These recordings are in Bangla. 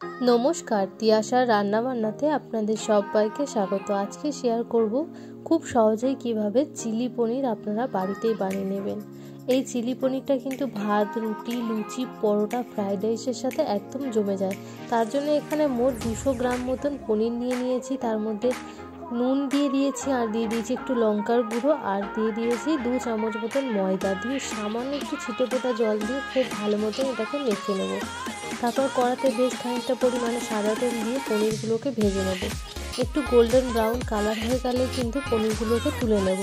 নমস্কার, তিয়াশার রান্নাবান্নাতে আপনাদের সবাইকে স্বাগত। আজকে শেয়ার করব খুব সহজেই কিভাবে চিলি পনির আপনারা বাড়িতেই বানিয়ে নেবেন। এই চিলি পনিরটা কিন্তু ভাত, রুটি, লুচি, পরোটা, ফ্রাইড রাইসের সাথে একদম জমে যায়। তার জন্য এখানে মোট 200 গ্রাম মতন পনির নিয়েছি। তার মধ্যে নুন দিয়ে দিয়েছি, আর দিয়ে দিয়েছি একটু লঙ্কার গুঁড়ো, আর দিয়ে দিয়েছি 2 চামচ মতন ময়দা দিয়ে সামান্য একটু ছিটে ফোটা জল দিয়ে খুব ভালো মতন এটাকে মেখে নেব। তারপর কড়াতে বেশ খানিকটা পরিমাণে সাদা তেল দিয়ে পনিরগুলোকে ভেজে নেব। একটু গোল্ডেন ব্রাউন কালার হয়ে গেলে কিন্তু পনিরগুলোকে তুলে নেব।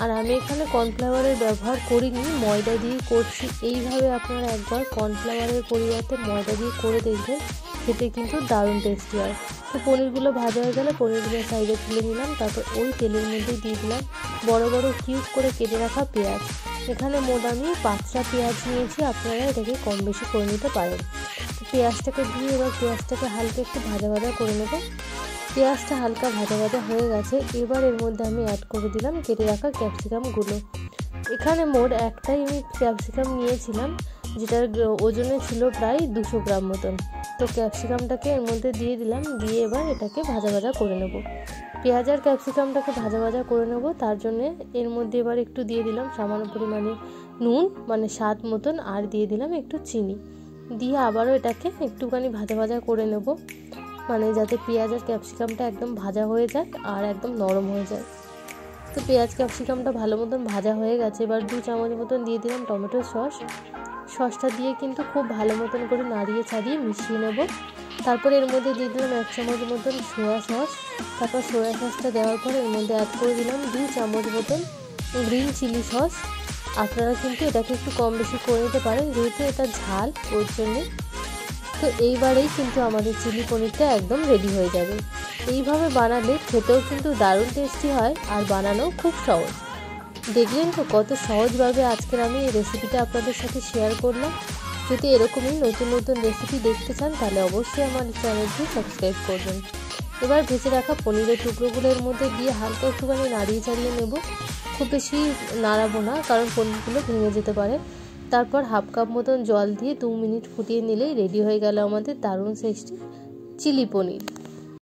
আর আমি এখানে কর্নফ্লাওয়ারের ব্যবহার করিনি, ময়দা দিয়ে করছি। এইভাবে আপনারা একবার কর্নফ্লাওয়ারের পরিবর্তে ময়দা দিয়ে করে দেখবেন, খেতে কিন্তু দারুণ টেস্টি হয়। তো পনিরগুলো ভাজা হয়ে গেলে পনিরগুলো সাইডে তুলে নিলাম। তারপর ওই তেলের মধ্যে দিয়ে দিলাম বড় বড় কিউব করে কেটে রাখা পেঁয়াজ। এখানে মোট আমি 5টা পেঁয়াজ নিয়েছি, আপনারা এটাকে কম বেশি করে নিতে পারেন। পেঁয়াজটাকে দিয়ে এবার পেঁয়াজটাকে হালকা একটু ভাজা ভাজা করে নেব। পেঁয়াজটা হালকা ভাজা ভাজা হয়ে গেছে। এবার এর মধ্যে আমি অ্যাড করে দিলাম কেটে রাখা ক্যাপসিকামগুলো। এখানে মোট একটাই আমি ক্যাপসিকাম নিয়েছিলাম, যেটার ওজনে ছিল প্রায় 200 গ্রাম মতন। তো ক্যাপসিকামটাকে এর মধ্যে দিয়ে দিলাম, দিয়ে এবার এটাকে ভাজা ভাজা করে নেব। পেঁয়াজ আর ক্যাপসিকামটাকে ভাজা ভাজা করে নেব। তার জন্যে এর মধ্যে এবার একটু দিয়ে দিলাম সামান্য পরিমাণে নুন, মানে স্বাদ মতন, আর দিয়ে দিলাম একটু চিনি। দিয়ে আবারও এটাকে একটুখানি ভাজা ভাজা করে নেব, মানে যাতে পেঁয়াজ আর ক্যাপসিকামটা একদম ভাজা হয়ে যায় আর একদম নরম হয়ে যায়। তো পেঁয়াজ ক্যাপসিকামটা ভালো মতন ভাজা হয়ে গেছে। এবার 2 চামচ মতন দিয়ে দিলাম টমেটো সসটা দিয়ে কিন্তু খুব ভালো মতন করে নাড়িয়ে ছাড়িয়ে মিশিয়ে নেব। তারপর এর মধ্যে দিয়ে দিলাম 1 চামচ মতন সোয়া সস। তারপর সোয়া সসটা দেওয়ার পর এর মধ্যে অ্যাড করে দিলাম 2 চামচ মতন গ্রিন চিলি সস। আপনারা কিন্তু এটাকে একটু কম বেশি করে নিতে পারেন, যেহেতু এটা ঝাল ওর জন্যে। তো এইবারেই কিন্তু আমাদের চিলি পনিরটা একদম রেডি হয়ে যাবে। এইভাবে বানালে খেতেও কিন্তু দারুণ টেস্টি হয়, আর বানানোও খুব সহজ। দেখলেন তো কত সহজভাবে আজকের আমি এই রেসিপিটা আপনাদের সাথে শেয়ার করলাম। যদি এরকমই নতুন নতুন রেসিপি দেখতে চান তাহলে অবশ্যই আমার চ্যানেলটি সাবস্ক্রাইব করবেন। এবার ভেজে রাখা পনিরের টুকরোগুলোর মধ্যে দিয়ে হালকা একটুখানি নাড়িয়ে চাড়িয়ে নেব। খুব বেশি নাড়াবো না, কারণ পনিরগুলো ভেঙে যেতে পারে। তারপর হাফ কাপ মতন জল দিয়ে 2 মিনিট ফুটিয়ে নিলেই রেডি হয়ে গেল আমাদের দারুণ টেস্টি চিলি পনির।